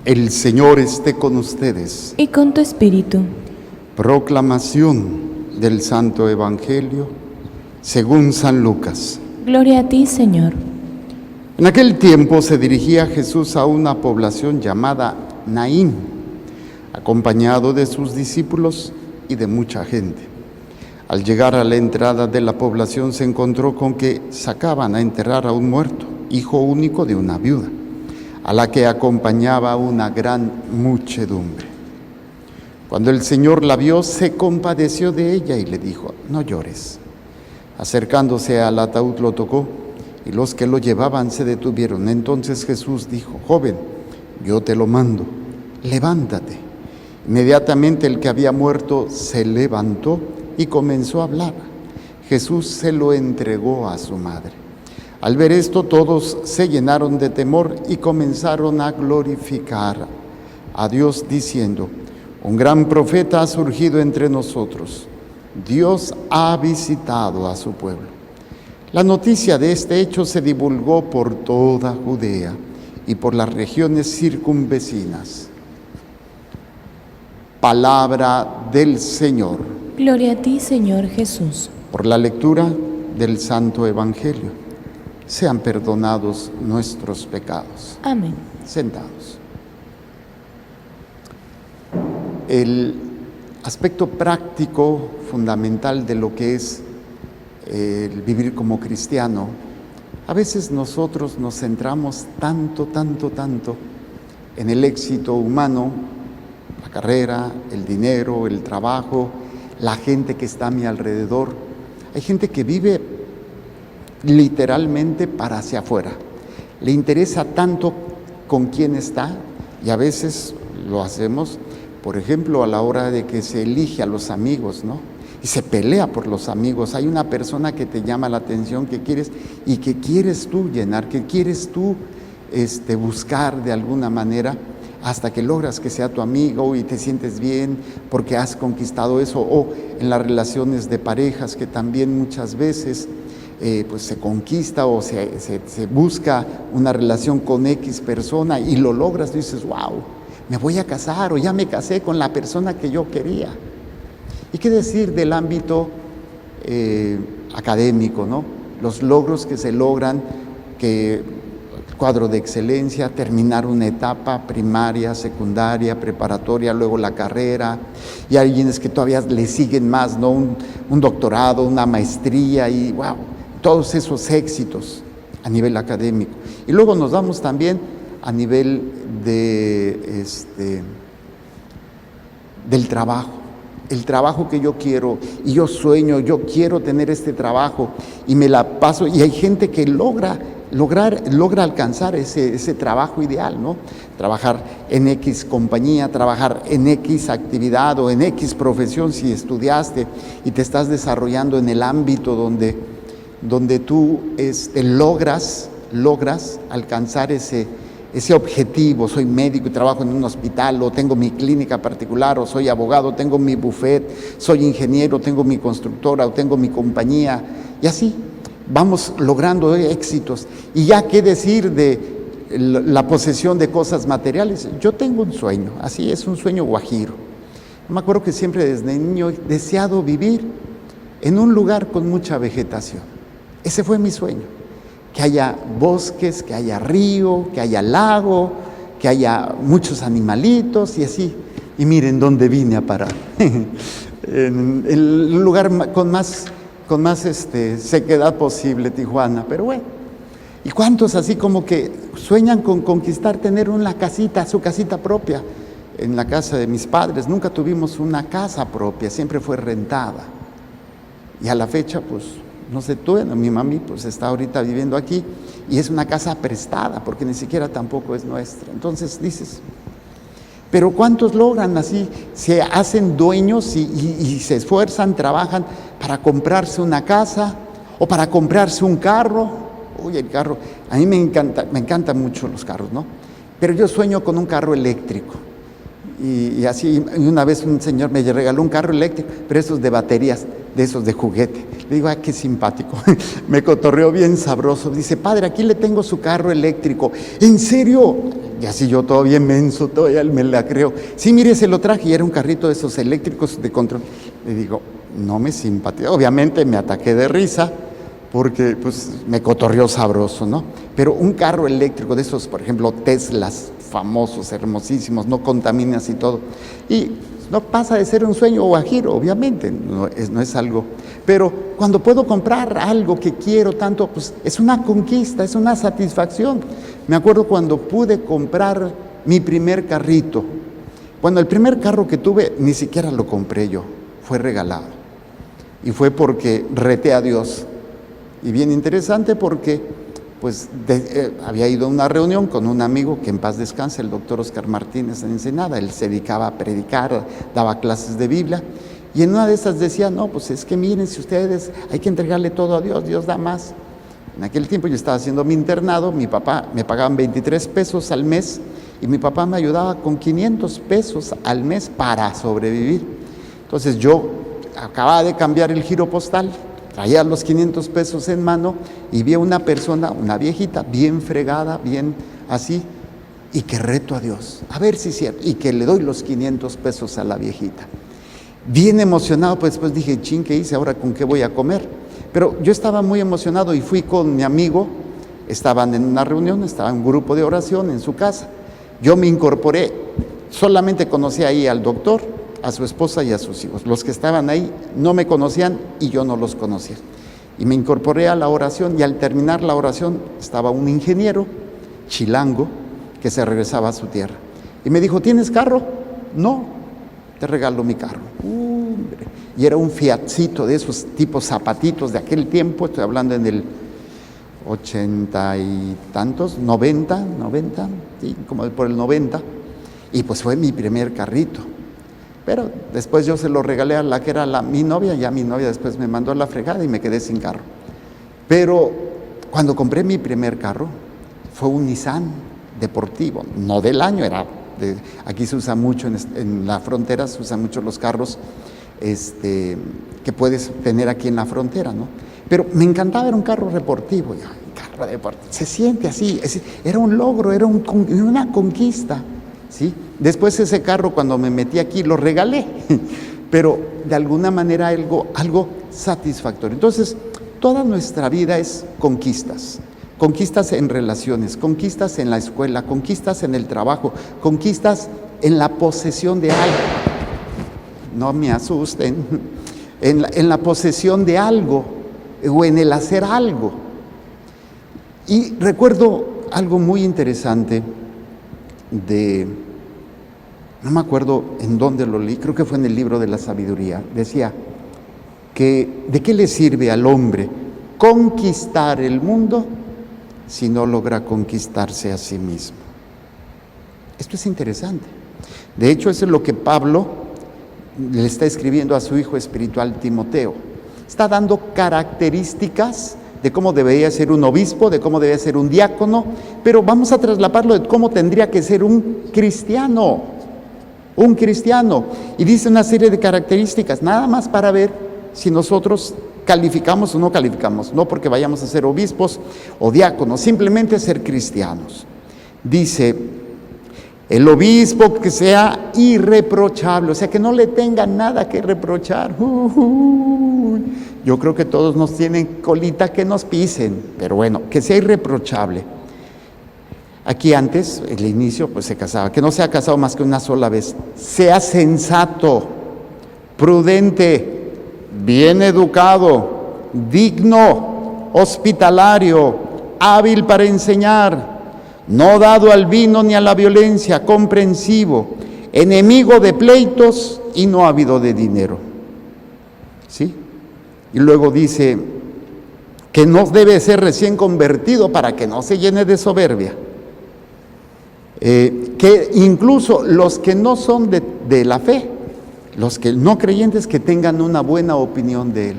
El Señor esté con ustedes. Y con tu espíritu. Proclamación del Santo Evangelio según San Lucas. Gloria a ti, Señor. En aquel tiempo se dirigía Jesús a una población llamada Naín, acompañado de sus discípulos y de mucha gente. Al llegar a la entrada de la población se encontró con que sacaban a enterrar a un muerto, hijo único de una viuda, a la que acompañaba una gran muchedumbre. Cuando el Señor la vio, se compadeció de ella y le dijo: no llores. Acercándose al ataúd lo tocó, y los que lo llevaban se detuvieron. Entonces Jesús dijo: joven, yo te lo mando, levántate. Inmediatamente el que había muerto se levantó y comenzó a hablar. Jesús se lo entregó a su madre. Al ver esto, todos se llenaron de temor y comenzaron a glorificar a Dios diciendo: un gran profeta ha surgido entre nosotros. Dios ha visitado a su pueblo. La noticia de este hecho se divulgó por toda Judea y por las regiones circunvecinas. Palabra del Señor. Gloria a ti, Señor Jesús. Por la lectura del Santo Evangelio, sean perdonados nuestros pecados. Amén. Sentados. El aspecto práctico fundamental de lo que es el vivir como cristiano, a veces nosotros nos centramos tanto en el éxito humano, la carrera, el dinero, el trabajo, la gente que está a mi alrededor. Hay gente que vive literalmente para hacia afuera. Le interesa tanto con quién está, y a veces lo hacemos, por ejemplo, a la hora de que se elige a los amigos, ¿no? Y se pelea por los amigos. Hay una persona que te llama la atención, que quieres y que quieres tú llenar, que quieres tú buscar de alguna manera, hasta que logras que sea tu amigo y te sientes bien porque has conquistado eso. O en las relaciones de parejas, que también muchas veces pues se conquista o se busca una relación con X persona y lo logras, y dices: wow, me voy a casar, o ya me casé con la persona que yo quería. ¿Y qué decir del ámbito académico, ¿no? Los logros que se logran, que cuadro de excelencia, terminar una etapa primaria, secundaria, preparatoria, luego la carrera, y hay quienes que todavía le siguen más, ¿no? Un doctorado, una maestría, y wow, todos esos éxitos a nivel académico. Y luego nos vamos también a nivel del trabajo. El trabajo que yo quiero, y yo sueño, yo quiero tener este trabajo, y me la paso, y hay gente que logra alcanzar ese trabajo ideal, ¿no? Trabajar en X compañía, trabajar en X actividad o en X profesión si estudiaste y te estás desarrollando en el ámbito donde tú logras alcanzar ese objetivo. Soy médico y trabajo en un hospital, o tengo mi clínica particular, o soy abogado, tengo mi buffet, soy ingeniero, tengo mi constructora, o tengo mi compañía, y así vamos logrando éxitos. Y ya qué decir de la posesión de cosas materiales. Yo tengo un sueño, así es, un sueño guajiro. Me acuerdo que siempre desde niño he deseado vivir en un lugar con mucha vegetación. Ese fue mi sueño. Que haya bosques, que haya río, que haya lago, que haya muchos animalitos y así. Y miren dónde vine a parar. En el lugar con más sequedad posible, Tijuana. Pero bueno, ¿y cuántos así como que sueñan con conquistar, tener una casita, su casita propia? En la casa de mis padres nunca tuvimos una casa propia, siempre fue rentada. Y a la fecha, pues, no sé tú, mi mami pues está ahorita viviendo aquí y es una casa prestada, porque ni siquiera tampoco es nuestra. Entonces dices, pero ¿cuántos logran así? Se hacen dueños y se esfuerzan, trabajan para comprarse una casa o para comprarse un carro. Uy, el carro, a mí me encantan mucho los carros, ¿no? Pero yo sueño con un carro eléctrico. Y así, una vez un señor me regaló un carro eléctrico, pero esos de baterías, de esos de juguete. Le digo, qué simpático. Me cotorreó bien sabroso. Dice, padre, aquí le tengo su carro eléctrico. ¿En serio? Y así yo todavía menso, todavía me la creo. Sí, mire, se lo traje y era un carrito de esos eléctricos de control. Le digo, no me simpatiza. Obviamente me ataqué de risa porque pues me cotorreó sabroso, ¿no? Pero un carro eléctrico de esos, por ejemplo, Teslas famosos, hermosísimos, no contaminas y todo. Y no pasa de ser un sueño guajiro, obviamente, no es algo. Pero cuando puedo comprar algo que quiero tanto, pues es una conquista, es una satisfacción. Me acuerdo cuando pude comprar mi primer carrito. Bueno, el primer carro que tuve ni siquiera lo compré yo, fue regalado. Y fue porque reté a Dios. Y bien interesante porque pues había ido a una reunión con un amigo que en paz descanse, el doctor Oscar Martínez en Ensenada. Él se dedicaba a predicar, daba clases de Biblia. Y en una de esas decía, no, pues es que miren, si ustedes hay que entregarle todo a Dios, Dios da más. En aquel tiempo yo estaba haciendo mi internado, mi papá me pagaban 23 pesos al mes y mi papá me ayudaba con 500 pesos al mes para sobrevivir. Entonces yo acababa de cambiar el giro postal, traía los 500 pesos en mano y vi a una persona, una viejita, bien fregada, bien así, y que reto a Dios, a ver si es cierto, y que le doy los 500 pesos a la viejita. Bien emocionado, pues después dije, chin, ¿qué hice? ¿Ahora con qué voy a comer? Pero yo estaba muy emocionado y fui con mi amigo, estaban en una reunión, estaba en un grupo de oración en su casa. Yo me incorporé, solamente conocí ahí al doctor, a su esposa y a sus hijos. Los que estaban ahí no me conocían y yo no los conocía. Y me incorporé a la oración y al terminar la oración estaba un ingeniero chilango que se regresaba a su tierra. Y me dijo, ¿tienes carro? No. Te regalo mi carro. Y era un Fiatcito de esos tipos zapatitos de aquel tiempo, estoy hablando en el 80 y tantos, 90, sí, como por el 90, y pues fue mi primer carrito. Pero después yo se lo regalé a la que era mi novia, ya mi novia después me mandó a la fregada y me quedé sin carro. Pero cuando compré mi primer carro, fue un Nissan deportivo, no del año, aquí se usa mucho, en la frontera se usan mucho los carros que puedes tener aquí en la frontera, ¿no? Pero me encantaba, era un carro deportivo, se siente así, era un logro, era una conquista, ¿sí? Después ese carro cuando me metí aquí lo regalé, pero de alguna manera algo satisfactorio. Entonces, toda nuestra vida es conquistas. Conquistas en relaciones, conquistas en la escuela, conquistas en el trabajo, conquistas en la posesión de algo. No me asusten, en la posesión de algo o en el hacer algo. Y recuerdo algo muy interesante no me acuerdo en dónde lo leí, creo que fue en el libro de la sabiduría. Decía que ¿de qué le sirve al hombre conquistar el mundo si no logra conquistarse a sí mismo? Esto es interesante. De hecho, eso es lo que Pablo le está escribiendo a su hijo espiritual Timoteo. Está dando características de cómo debería ser un obispo, de cómo debería ser un diácono, pero vamos a traslaparlo de cómo tendría que ser un cristiano. Un cristiano. Y dice una serie de características, nada más para ver si nosotros calificamos o no calificamos, no porque vayamos a ser obispos o diáconos, simplemente ser cristianos. Dice, el obispo que sea irreprochable, o sea, que no le tenga nada que reprochar. Yo creo que todos nos tienen colita que nos pisen, pero bueno, que sea irreprochable. Aquí antes, el inicio, pues se casaba, que no se ha casado más que una sola vez. Sea sensato, prudente, bien educado, digno, hospitalario, hábil para enseñar, no dado al vino ni a la violencia, comprensivo, enemigo de pleitos y no ávido de dinero. ¿Sí? Y luego dice que no debe ser recién convertido para que no se llene de soberbia. Que incluso los que no son de la fe, los que no creyentes, que tengan una buena opinión de él.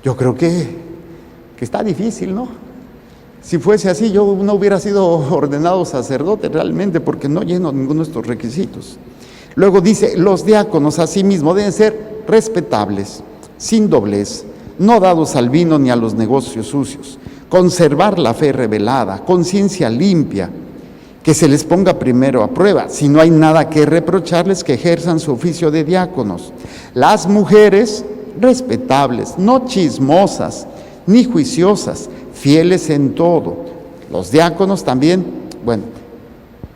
Yo creo que está difícil, ¿no? Si fuese así, yo no hubiera sido ordenado sacerdote realmente, porque no lleno ninguno de estos requisitos. Luego dice, los diáconos asimismo deben ser respetables, sin doblez, no dados al vino ni a los negocios sucios, conservar la fe revelada, conciencia limpia, que se les ponga primero a prueba. Si no hay nada que reprocharles, que ejerzan su oficio de diáconos. Las mujeres, respetables, no chismosas, ni juiciosas, fieles en todo. Los diáconos también, bueno,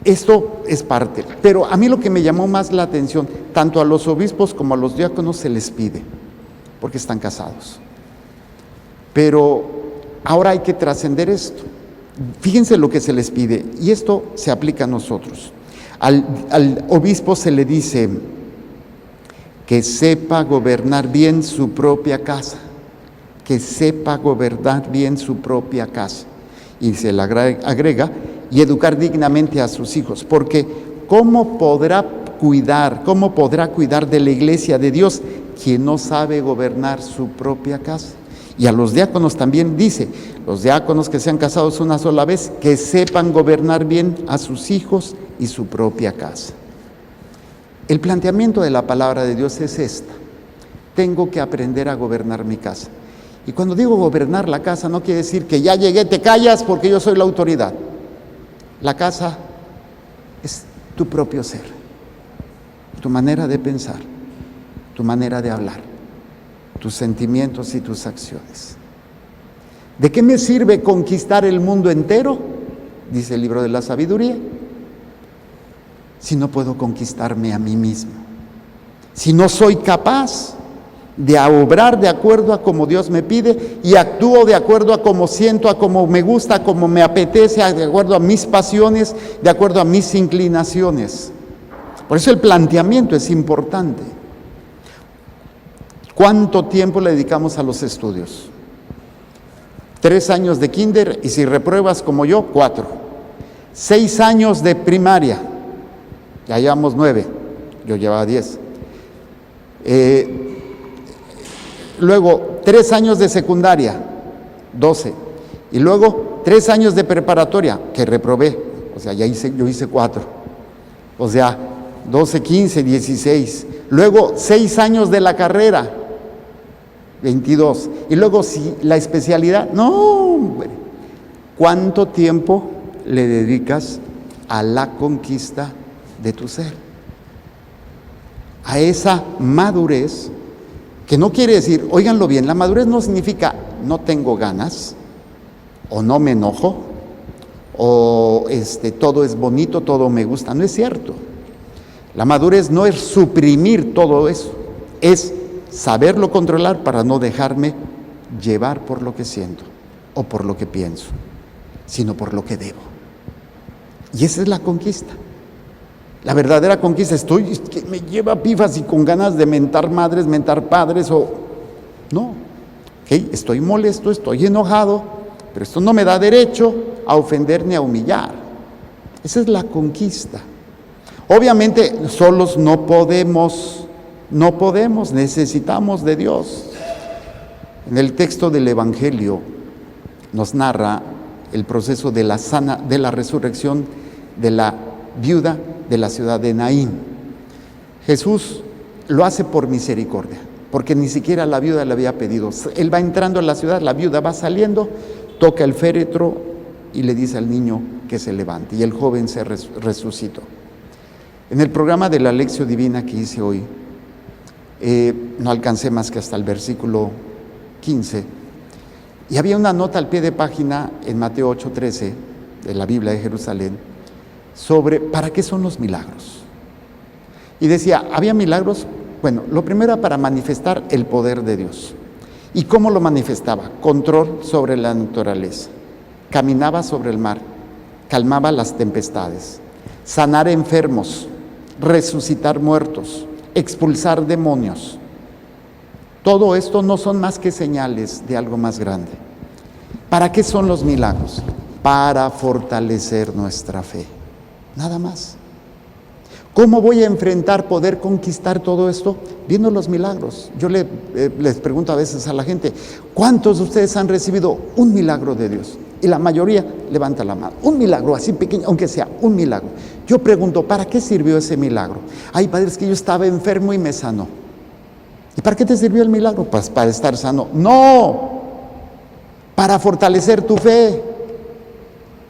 esto es parte. Pero a mí lo que me llamó más la atención, tanto a los obispos como a los diáconos se les pide, porque están casados. Pero ahora hay que trascender esto. Fíjense lo que se les pide, y esto se aplica a nosotros. Al obispo se le dice que sepa gobernar bien su propia casa, que sepa gobernar bien su propia casa. Y se le agrega, y educar dignamente a sus hijos, porque ¿cómo podrá cuidar de la iglesia de Dios quien no sabe gobernar su propia casa? Y a los diáconos también dice, los diáconos que sean casados una sola vez, que sepan gobernar bien a sus hijos y su propia casa. El planteamiento de la palabra de Dios es esta: tengo que aprender a gobernar mi casa. Y cuando digo gobernar la casa, no quiere decir que ya llegué, te callas porque yo soy la autoridad. La casa es tu propio ser, tu manera de pensar, tu manera de hablar, tus sentimientos y tus acciones. ¿De qué me sirve conquistar el mundo entero? Dice el libro de la sabiduría, si no puedo conquistarme a mí mismo, si no soy capaz de obrar de acuerdo a como Dios me pide y actúo de acuerdo a como siento, a como me gusta, a como me apetece, de acuerdo a mis pasiones, de acuerdo a mis inclinaciones. Por eso el planteamiento es importante. ¿Cuánto tiempo le dedicamos a los estudios? 3 años de kinder, y si repruebas como yo, 4. 6 años de primaria, ya llevamos 9, yo llevaba 10. Luego 3 años de secundaria, 12. Y luego 3 años de preparatoria, que reprobé, o sea, yo hice 4. O sea, 12, 15, 16. Luego 6 años de la carrera, 22. Y luego si la especialidad, no, hombre. ¿Cuánto tiempo le dedicas a la conquista de tu ser? A esa madurez, que no quiere decir, óiganlo bien, la madurez no significa no tengo ganas, o no me enojo, o todo es bonito, todo me gusta. No es cierto. La madurez no es suprimir todo eso, es saberlo controlar para no dejarme llevar por lo que siento o por lo que pienso, sino por lo que debo. Y esa es la conquista. La verdadera conquista que me lleva a pifas y con ganas de mentar madres, mentar padres, o no. Okay, estoy molesto, estoy enojado, pero esto no me da derecho a ofender ni a humillar. Esa es la conquista. Obviamente solos no podemos, necesitamos de Dios. En el texto del Evangelio nos narra el proceso de la resurrección de la viuda de la ciudad de Naín. Jesús lo hace por misericordia, porque ni siquiera la viuda le había pedido. Él va entrando a la ciudad, la viuda va saliendo, toca el féretro y le dice al niño que se levante, y el joven se resucitó. En el programa de la Lección Divina que hice hoy, no alcancé más que hasta el versículo 15, y había una nota al pie de página en Mateo 8:13 de la Biblia de Jerusalén sobre ¿para qué son los milagros? Y decía, había milagros, bueno, lo primero era para manifestar el poder de Dios. ¿Y cómo lo manifestaba? Control sobre la naturaleza, caminaba sobre el mar, calmaba las tempestades, sanar enfermos, resucitar muertos, expulsar demonios. Todo esto no son más que señales de algo más grande. ¿Para qué son los milagros? Para fortalecer nuestra fe. Nada más. ¿Cómo voy a enfrentar, poder conquistar todo esto? Viendo los milagros. Yo les pregunto a veces a la gente, ¿cuántos de ustedes han recibido un milagro de Dios? Y la mayoría levanta la mano. Un milagro así pequeño, aunque sea un milagro. Yo pregunto, ¿para qué sirvió ese milagro? Ay, padre, es que yo estaba enfermo y me sanó. ¿Y para qué te sirvió el milagro? Pues para estar sano. No, para fortalecer tu fe.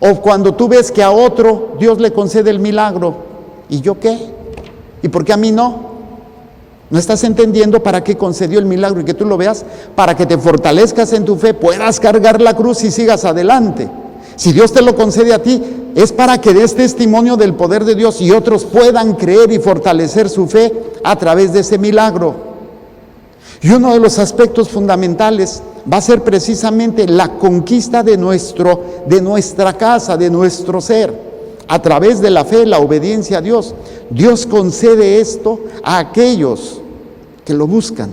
O cuando tú ves que a otro Dios le concede el milagro, ¿y yo qué? ¿Y por qué a mí no? ¿No estás entendiendo para qué concedió el milagro y que tú lo veas? Para que te fortalezcas en tu fe, puedas cargar la cruz y sigas adelante. Si Dios te lo concede a ti, es para que des testimonio del poder de Dios y otros puedan creer y fortalecer su fe a través de ese milagro. Y uno de los aspectos fundamentales va a ser precisamente la conquista de nuestra casa, de nuestro ser, a través de la fe, la obediencia a Dios. Dios concede esto a aquellos que lo buscan.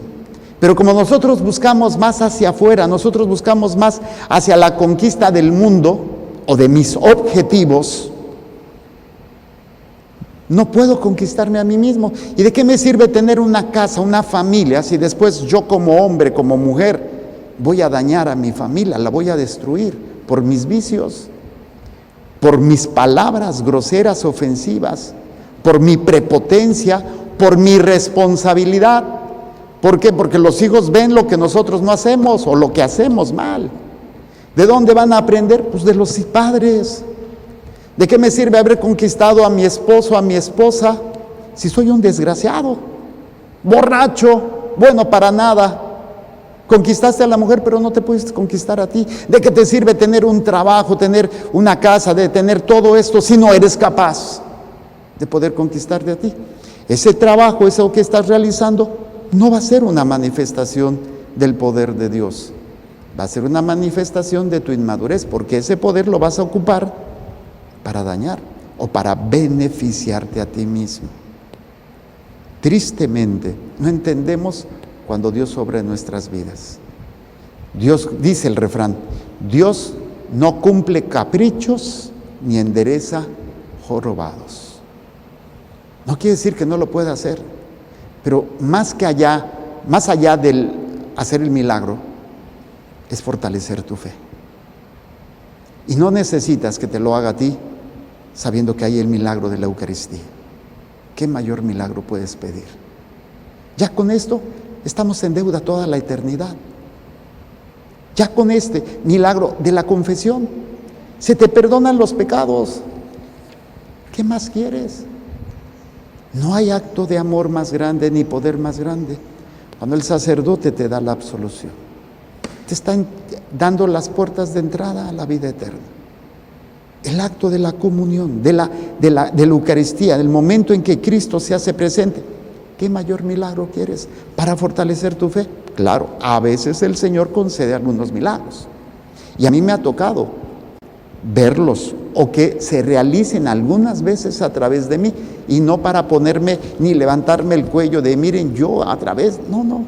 Pero como nosotros buscamos más hacia afuera, nosotros buscamos más hacia la conquista del mundo o de mis objetivos, no puedo conquistarme a mí mismo. ¿Y de qué me sirve tener una casa, una familia, si después yo como hombre, como mujer, voy a dañar a mi familia, la voy a destruir por mis vicios, por mis palabras groseras, ofensivas, por mi prepotencia, por mi responsabilidad? ¿Por qué? Porque los hijos ven lo que nosotros no hacemos o lo que hacemos mal. ¿De dónde van a aprender? Pues de los padres. ¿De qué me sirve haber conquistado a mi esposo, a mi esposa, si soy un desgraciado, borracho, bueno para nada? Conquistaste a la mujer, pero no te puedes conquistar a ti. ¿De qué te sirve tener un trabajo, tener una casa, de tener todo esto, si no eres capaz de poder conquistarte a ti? Ese trabajo, eso que estás realizando, no va a ser una manifestación del poder de Dios. Va a ser una manifestación de tu inmadurez, porque ese poder lo vas a ocupar para dañar o para beneficiarte a ti mismo. Tristemente, no entendemos cuando Dios obra en nuestras vidas. Dios, dice el refrán, Dios no cumple caprichos ni endereza jorobados. No quiere decir que no lo pueda hacer, pero más allá del hacer el milagro, es fortalecer tu fe. Y no necesitas que te lo haga a ti, sabiendo que hay el milagro de la Eucaristía. ¿Qué mayor milagro puedes pedir? Ya con esto estamos en deuda toda la eternidad. Ya con este milagro de la confesión se te perdonan los pecados. ¿Qué más quieres? No hay acto de amor más grande ni poder más grande cuando el sacerdote te da la absolución. Te están dando las puertas de entrada a la vida eterna. El acto de la comunión, de la Eucaristía, del momento en que Cristo se hace presente. ¿Qué mayor milagro quieres para fortalecer tu fe? Claro, a veces el Señor concede algunos milagros. Y a mí me ha tocado verlos o que se realicen algunas veces a través de mí, y no para ponerme ni levantarme el cuello de miren yo a través, no.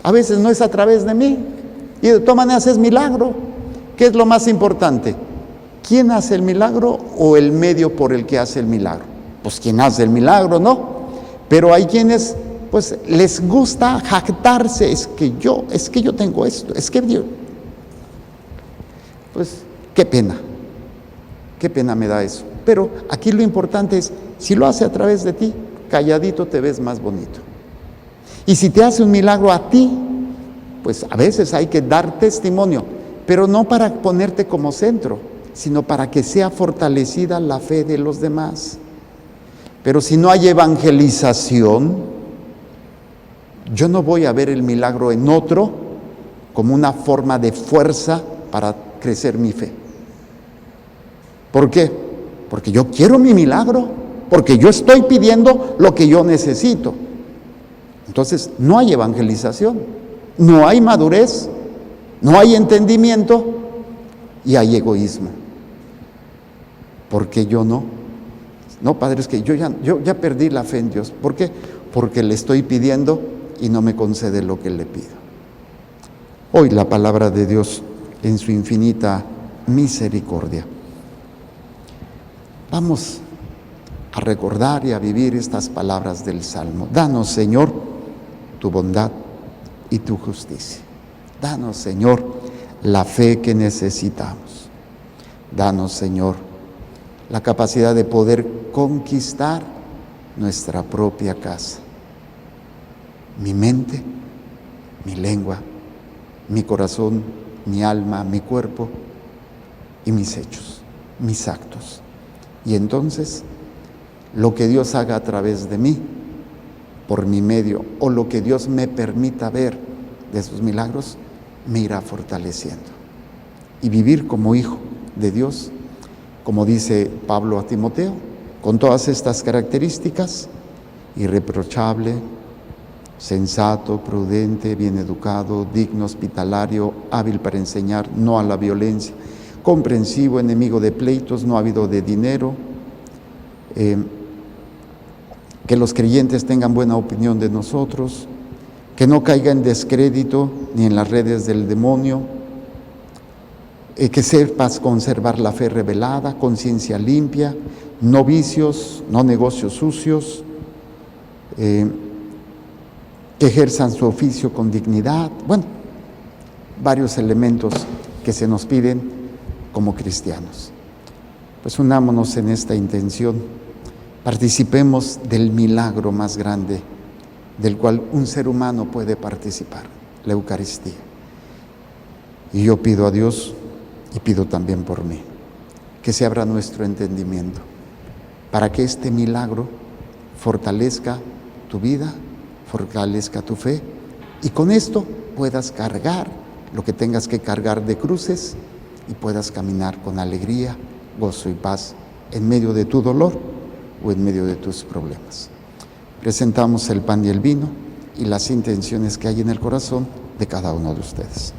A veces no es a través de mí. Y de todas maneras es milagro. ¿Qué es lo más importante? ¿Quién hace el milagro o el medio por el que hace el milagro? Pues quien hace el milagro, ¿no? Pero hay quienes, pues, les gusta jactarse. Es que yo tengo esto, es que Dios. Pues, qué pena me da eso. Pero aquí lo importante es, si lo hace a través de ti, calladito te ves más bonito. Y si te hace un milagro a ti, pues a veces hay que dar testimonio, pero no para ponerte como centro, sino para que sea fortalecida la fe de los demás. Pero si no hay evangelización, yo no voy a ver el milagro en otro como una forma de fuerza para crecer mi fe. ¿Por qué? Porque yo quiero mi milagro, porque yo estoy pidiendo lo que yo necesito. Entonces, no hay evangelización, no hay madurez, no hay entendimiento y hay egoísmo. ¿Por qué yo no? No, Padre, es que yo ya perdí la fe en Dios. ¿Por qué? Porque le estoy pidiendo y no me concede lo que le pido. Hoy la palabra de Dios en su infinita misericordia. Vamos a recordar y a vivir estas palabras del Salmo. Danos, Señor, tu bondad y tu justicia. Danos, Señor, la fe que necesitamos. Danos, Señor, la capacidad de poder conquistar nuestra propia casa. Mi mente, mi lengua, mi corazón, mi alma, mi cuerpo y mis hechos. mis actos. Y entonces, lo que Dios haga a través de mí, por mi medio, o lo que Dios me permita ver de sus milagros, me irá fortaleciendo. Y vivir como hijo de Dios, como dice Pablo a Timoteo, con todas estas características: irreprochable, sensato, prudente, bien educado, digno, hospitalario, hábil para enseñar, no a la violencia, comprensivo, enemigo de pleitos, no ávido de dinero, que los creyentes tengan buena opinión de nosotros, que no caiga en descrédito ni en las redes del demonio, que sepas conservar la fe revelada, conciencia limpia, no vicios, no negocios sucios, que ejerzan su oficio con dignidad. Bueno, varios elementos que se nos piden como cristianos. Pues unámonos en esta intención, participemos del milagro más grande del cual un ser humano puede participar, la Eucaristía. Y yo pido a Dios, y pido también por mí, que se abra nuestro entendimiento para que este milagro fortalezca tu vida, fortalezca tu fe, y con esto puedas cargar lo que tengas que cargar de cruces y puedas caminar con alegría, gozo y paz en medio de tu dolor o en medio de tus problemas. Presentamos el pan y el vino y las intenciones que hay en el corazón de cada uno de ustedes.